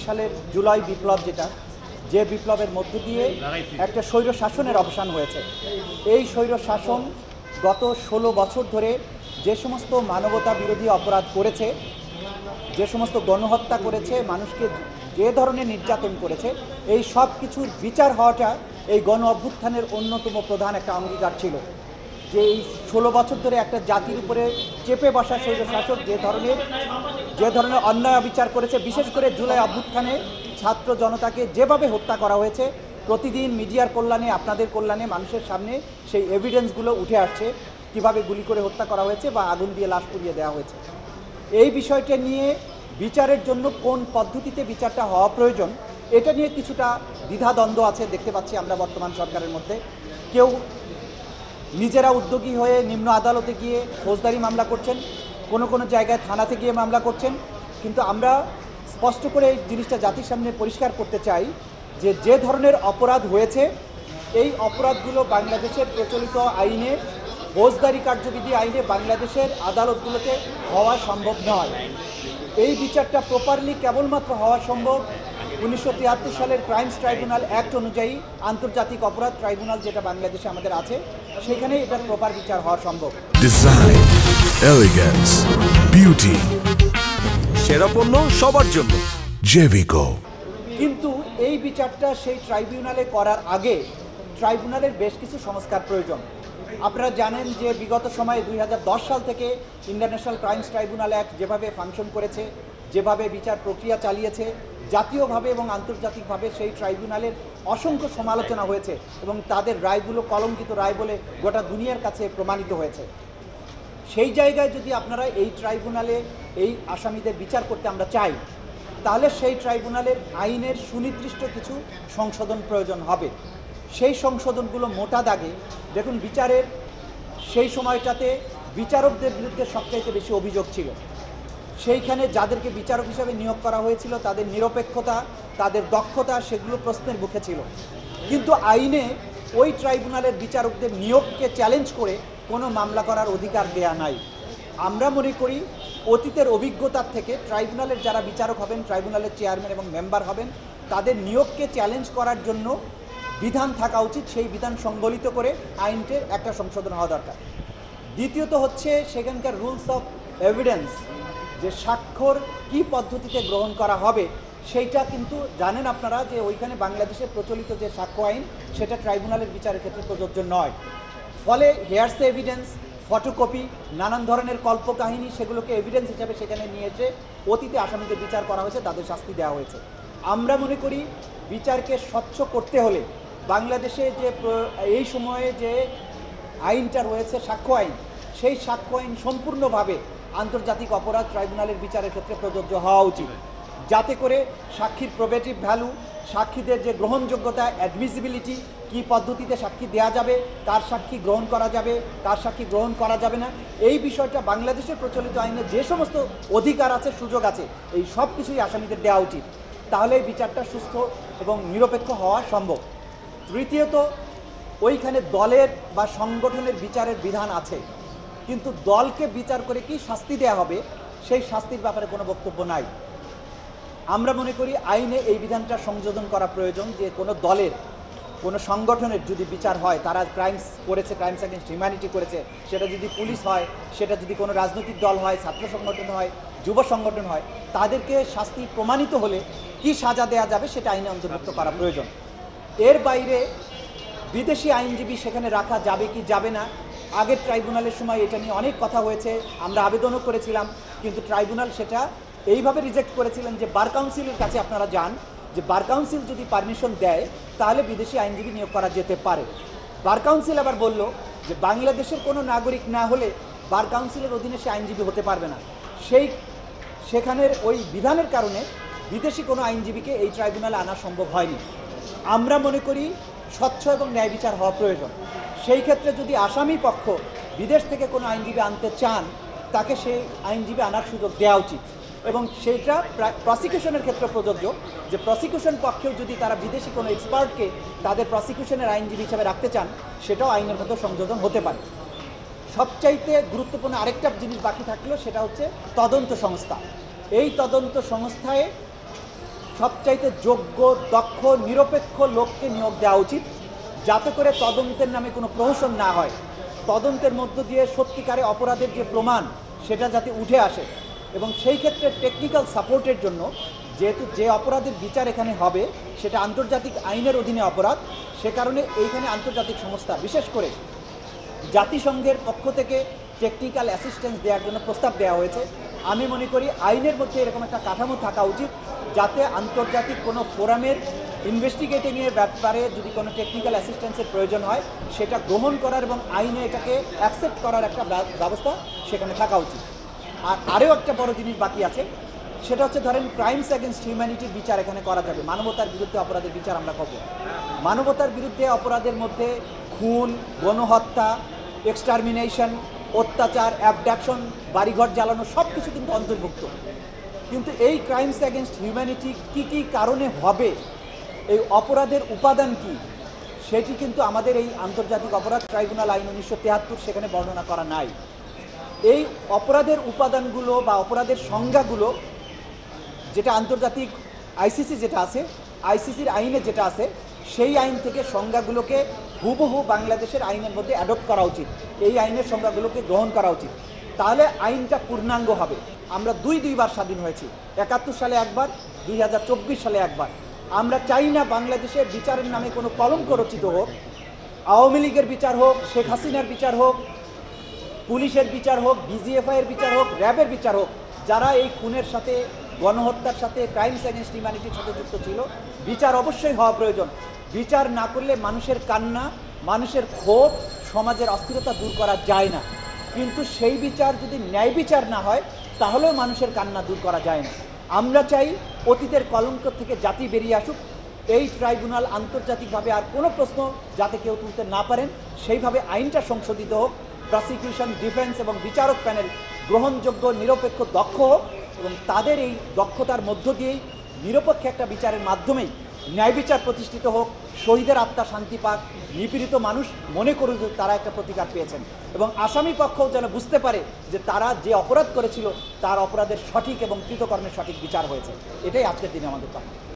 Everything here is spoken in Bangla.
সালের জুলাই বিপ্লব, যে বিপ্লবের মধ্য দিয়ে একটা স্বৈর শাসনের অবসান হয়েছে। এই স্বৈর শাসন গত 16 বছর ধরে যে সমস্ত মানবতা বিরোধী অপরাধ করেছে, যে সমস্ত গণহত্যা করেছে, মানুষকে যে ধরনের নির্যাতন করেছে, এই সব কিছুর বিচার হওয়াটা এই গণ অভ্যুত্থানের অন্যতম প্রধান একটা অঙ্গীকার ছিল। যে এই 16 বছর ধরে একটা জাতির উপরে চেপে বসা স্বৈর শাসক যে ধরনের অন্যায় বিচার করেছে, বিশেষ করে জুলাই অভ্যুত্থানে ছাত্র জনতাকে যেভাবে হত্যা করা হয়েছে, প্রতিদিন মিডিয়ার কল্যাণে, আপনাদের কল্যাণে মানুষের সামনে সেই এভিডেন্সগুলো উঠে আসছে, কিভাবে গুলি করে হত্যা করা হয়েছে বা আগুন দিয়ে লাশ পুড়িয়ে দেওয়া হয়েছে। এই বিষয়টা নিয়ে বিচারের জন্য কোন পদ্ধতিতে বিচারটা হওয়া প্রয়োজন, এটা নিয়ে কিছুটা দ্বিধাদ্বন্দ্ব আছে দেখতে পাচ্ছি আমরা বর্তমান সরকারের মধ্যে। কেউ নিজেরা উদ্যোগী হয়ে নিম্ন আদালতে গিয়ে ফৌজদারি মামলা করছেন, কোনো জায়গায় থানাতে গিয়ে মামলা করছেন। কিন্তু আমরা স্পষ্ট করে এই জিনিসটা জাতির সামনে পরিষ্কার করতে চাই যে ধরনের অপরাধ হয়েছে, এই অপরাধগুলো বাংলাদেশের প্রচলিত আইনে, ফৌজদারি কার্যবিধি আইনে বাংলাদেশের আদালতগুলোতে হওয়া সম্ভব নয়। এই বিচারটা প্রপারলি কেবলমাত্র হওয়া সম্ভব 1973 সালের ক্রাইমস ট্রাইব্যুনাল অ্যাক্ট অনুযায়ী, আন্তর্জাতিক অপরাধ ট্রাইব্যুনাল যেটা বাংলাদেশে আমাদের আছে, সেখানে এটার প্রপার বিচার হওয়া সম্ভব। ডিজাইন, এলিগেন্স, বিউটি, সেরা পণ্য সবার জন্য জেভিকো। কিন্তু এই বিচারটা সেই ট্রাইব্যুনালে করার আগে ট্রাইব্যুনালের বেশ কিছু সংস্কার প্রয়োজন। আপনারা জানেন যে বিগত সময়ে 2010 সাল থেকে ইন্টারন্যাশনাল ক্রাইমস ট্রাইব্যুনাল অ্যাক্ট যেভাবে ফাংশন করেছে, যেভাবে বিচার প্রক্রিয়া চালিয়েছে, জাতীয়ভাবে এবং আন্তর্জাতিকভাবে সেই ট্রাইব্যুনালের অসংখ্য সমালোচনা হয়েছে এবং তাদের রায়গুলো কলঙ্কিত রায় বলে গোটা দুনিয়ার কাছে প্রমাণিত হয়েছে। সেই জায়গায় যদি আপনারা এই ট্রাইব্যুনালে এই আসামিদের বিচার করতে আমরা চাই, তাহলে সেই ট্রাইব্যুনালের আইনের সুনির্দিষ্ট কিছু সংশোধন প্রয়োজন হবে। সেই সংশোধনগুলো মোটা দাগে দেখুন, বিচারের সেই সময়টাতে বিচারকদের বিরুদ্ধে সবচাইতে বেশি অভিযোগ ছিল। সেইখানে যাদেরকে বিচারক হিসাবে নিয়োগ করা হয়েছিল, তাদের নিরপেক্ষতা, তাদের দক্ষতা, সেগুলো প্রশ্নের মুখে ছিল। কিন্তু আইনে ওই ট্রাইব্যুনালের বিচারকদের নিয়োগকে চ্যালেঞ্জ করে কোনো মামলা করার অধিকার দেয়া নাই। আমরা মনে করি অতীতের অভিজ্ঞতার থেকে ট্রাইব্যুনালের যারা বিচারক হবেন, ট্রাইব্যুনালের চেয়ারম্যান এবং মেম্বার হবেন, তাদের নিয়োগকে চ্যালেঞ্জ করার জন্য বিধান থাকা উচিত। সেই বিধান সংবলিত করে আইনটির একটা সংশোধন হওয়া দরকার। দ্বিতীয়ত হচ্ছে সেখানকার রুলস অফ এভিডেন্স, যে স্বাক্ষর কী পদ্ধতিতে গ্রহণ করা হবে, সেইটা কিন্তু জানেন আপনারা যে ওইখানে বাংলাদেশের প্রচলিত যে সাক্ষ্য আইন, সেটা ট্রাইব্যুনালের বিচারের ক্ষেত্রে প্রযোজ্য নয়। ফলে হেয়ারসে এভিডেন্স, ফটোকপি, নানান ধরনের কল্পকাহিনী, সেগুলোকে এভিডেন্স হিসাবে সেখানে নিয়ে এসে অতীতে আসামিদের বিচার করা হয়েছে, তাদের শাস্তি দেওয়া হয়েছে। আমরা মনে করি বিচারকে স্বচ্ছ করতে হলে বাংলাদেশে যে এই সময়ে যে আইনটা রয়েছে সাক্ষ্য আইন, সেই সাক্ষ্য আইন সম্পূর্ণভাবে আন্তর্জাতিক অপরাধ ট্রাইব্যুনালের বিচারের ক্ষেত্রে প্রযোজ্য হওয়া উচিত, যাতে করে সাক্ষীর প্রবেটিভ ভ্যালু, সাক্ষীদের যে গ্রহণযোগ্যতা, অ্যাডমিসিবিলিটি, কী পদ্ধতিতে সাক্ষী দেওয়া যাবে, কার সাক্ষী গ্রহণ করা যাবে, কার সাক্ষী গ্রহণ করা যাবে না, এই বিষয়টা বাংলাদেশের প্রচলিত আইনে যে সমস্ত অধিকার আছে, সুযোগ আছে, এই সব কিছুই আসামিদের দেওয়া উচিত। তাহলে এই বিচারটা সুস্থ এবং নিরপেক্ষ হওয়া সম্ভব। তৃতীয়ত, ওইখানে দলের বা সংগঠনের বিচারের বিধান আছে, কিন্তু দলকে বিচার করে কি শাস্তি দেওয়া হবে, সেই শাস্তির ব্যাপারে কোনো বক্তব্য নাই। আমরা মনে করি আইনে এই বিধানটা সংশোধন করা প্রয়োজন, যে কোনো দলের, কোনো সংগঠনের যদি বিচার হয়, তারা ক্রাইমস করেছে, ক্রাইমস অ্যাগেন্স্ট হিউম্যানিটি করেছে, সেটা যদি পুলিশ হয়, সেটা যদি কোনো রাজনৈতিক দল হয়, ছাত্র সংগঠন হয়, যুব সংগঠন হয়, তাদেরকে শাস্তি প্রমাণিত হলে কি সাজা দেওয়া যাবে সেটা আইনে অন্তর্ভুক্ত করা প্রয়োজন। এর বাইরে বিদেশি আইনজীবী সেখানে রাখা যাবে কি যাবে না, আগের ট্রাইব্যুনালের সময় এটা নিয়ে অনেক কথা হয়েছে, আমরা আবেদনও করেছিলাম, কিন্তু ট্রাইব্যুনাল সেটা এইভাবে রিজেক্ট করেছিলেন যে বার কাউন্সিলের কাছে আপনারা যান, যে বার কাউন্সিল যদি পারমিশন দেয় তাহলে বিদেশি আইনজীবী নিয়োগ করা যেতে পারে। বার কাউন্সিল আবার বলল যে বাংলাদেশের কোনো নাগরিক না হলে বার কাউন্সিলের অধীনে সে আইনজীবী হতে পারবে না। সেখানের ওই বিধানের কারণে বিদেশি কোনো আইনজীবীকে এই ট্রাইব্যুনালে আনা সম্ভব হয়নি। আমরা মনে করি স্বচ্ছ এবং ন্যায় বিচার হওয়া প্রয়োজন। সেই ক্ষেত্রে যদি আসামি পক্ষ বিদেশ থেকে কোনো আইনজীবী আনতে চান, তাকে সেই আইনজীবী আনার সুযোগ দেওয়া উচিত, এবং সেইটা প্রসিকিউশনের ক্ষেত্রে প্রযোজ্য, যে প্রসিকিউশন পক্ষেও যদি তারা বিদেশি কোনো এক্সপার্টকে তাদের প্রসিকিউশনের আইনজীবী হিসাবে রাখতে চান, সেটাও আইনের মধ্যে সংযোজন হতে পারে। সবচাইতে গুরুত্বপূর্ণ আরেকটা জিনিস বাকি থাকলো, সেটা হচ্ছে তদন্ত সংস্থা। এই তদন্ত সংস্থায় সবচাইতে যোগ্য, দক্ষ, নিরপেক্ষ লোককে নিয়োগ দেওয়া উচিত, যাতে করে তদন্তের নামে কোনো প্রহসন না হয়। তদন্তের মধ্য দিয়ে সত্যিকারে অপরাধের যে প্রমাণ সেটা যাতে উঠে আসে, এবং সেই ক্ষেত্রে টেকনিক্যাল সাপোর্টের জন্য, যেহেতু যে অপরাধের বিচার এখানে হবে সেটা আন্তর্জাতিক আইনের অধীনে অপরাধ, সে কারণে এইখানে আন্তর্জাতিক সংস্থা, বিশেষ করে জাতিসংঘের পক্ষ থেকে টেকনিক্যাল অ্যাসিস্ট্যান্স দেওয়ার জন্য প্রস্তাব দেওয়া হয়েছে। আমি মনে করি আইনের মধ্যে এরকম একটা কাঠামো থাকা উচিত, যাতে আন্তর্জাতিক কোনো ফোরামের ইনভেস্টিগেটিংয়ের ব্যাপারে যদি কোনো টেকনিক্যাল অ্যাসিস্ট্যান্সের প্রয়োজন হয় সেটা গ্রহণ করার এবং আইনে এটাকে অ্যাকসেপ্ট করার একটা ব্যবস্থা সেখানে থাকা উচিত। আর আরও একটা বড় জিনিস বাকি আছে, সেটা হচ্ছে ধরেন ক্রাইমস অ্যাগেনস্ট হিউম্যানিটির বিচার এখানে করা যাবে, মানবতার বিরুদ্ধে অপরাধের বিচার আমরা করব। মানবতার বিরুদ্ধে অপরাধের মধ্যে খুন, গণহত্যা, এক্সটারমিনেশন, অত্যাচার, অ্যাবডাকশন, বাড়িঘর জ্বালানো সব কিছু কিন্তু অন্তর্ভুক্ত। কিন্তু এই ক্রাইমস অ্যাগেনস্ট হিউম্যানিটি কী কী কারণে হবে, এই অপরাধের উপাদান কী, সেটি কিন্তু আমাদের এই আন্তর্জাতিক অপরাধ ট্রাইব্যুনাল আইন 1973 সেখানে বর্ণনা করা নাই। এই অপরাধের উপাদানগুলো বা অপরাধের সংজ্ঞাগুলো যেটা আন্তর্জাতিক আইসিসি যেটা আছে, আইসিসির আইনে যেটা আছে, সেই আইন থেকে সংজ্ঞাগুলোকে হুবহু বাংলাদেশের আইনের মধ্যে অ্যাডপ্ট করা উচিত, এই আইনের সংজ্ঞাগুলোকে গ্রহণ করা উচিত। তাহলে আইনটা পূর্ণাঙ্গ হবে। আমরা দুইবার স্বাধীন হয়েছি, 71 সালে একবার, 2024 সালে একবার। আমরা চাই না বাংলাদেশে বিচারের নামে কোনো কলঙ্ক রচিত হোক। আওয়ামী লীগের বিচার হোক, শেখ হাসিনার বিচার হোক, পুলিশের বিচার হোক, বিজিএফআইয়ের বিচার হোক, র্যাবের বিচার হোক, যারা এই খুনের সাথে, গণহত্যার সাথে, ক্রাইমস অ্যাগেনস্ট হিউম্যানিটির সাথে যুক্ত ছিল, বিচার অবশ্যই হওয়া প্রয়োজন। বিচার না করলে মানুষের কান্না, মানুষের ক্ষোভ, সমাজের অস্থিরতা দূর করা যায় না। কিন্তু সেই বিচার যদি ন্যায় বিচার না হয়, তাহলেও মানুষের কান্না দূর করা যায় না। আমরা চাই অতীতের কলঙ্ক থেকে জাতি বেরিয়ে আসুক, এই ট্রাইব্যুনাল আন্তর্জাতিকভাবে আর কোনো প্রশ্ন যাতে কেউ তুলতে না পারেন সেইভাবে আইনটা সংশোধিত হোক, প্রসিকিউশন, ডিফেন্স এবং বিচারক প্যানেল গ্রহণযোগ্য, নিরপেক্ষ, দক্ষ হোক, এবং তাদের এই দক্ষতার মধ্য দিয়েই নিরপেক্ষ একটা বিচারের মাধ্যমেই ন্যায় বিচার প্রতিষ্ঠিত হোক, শহীদের আত্মা শান্তি পাক, নিপীড়িত মানুষ মনে করুক তারা একটা প্রতিকার পেয়েছেন, এবং আসামি পক্ষও যেন বুঝতে পারে যে তারা যে অপরাধ করেছিল তার অপরাধের সঠিক এবং কৃতকর্মের সঠিক বিচার হয়েছে। এটাই আজকের দিনে আমাদের কথা।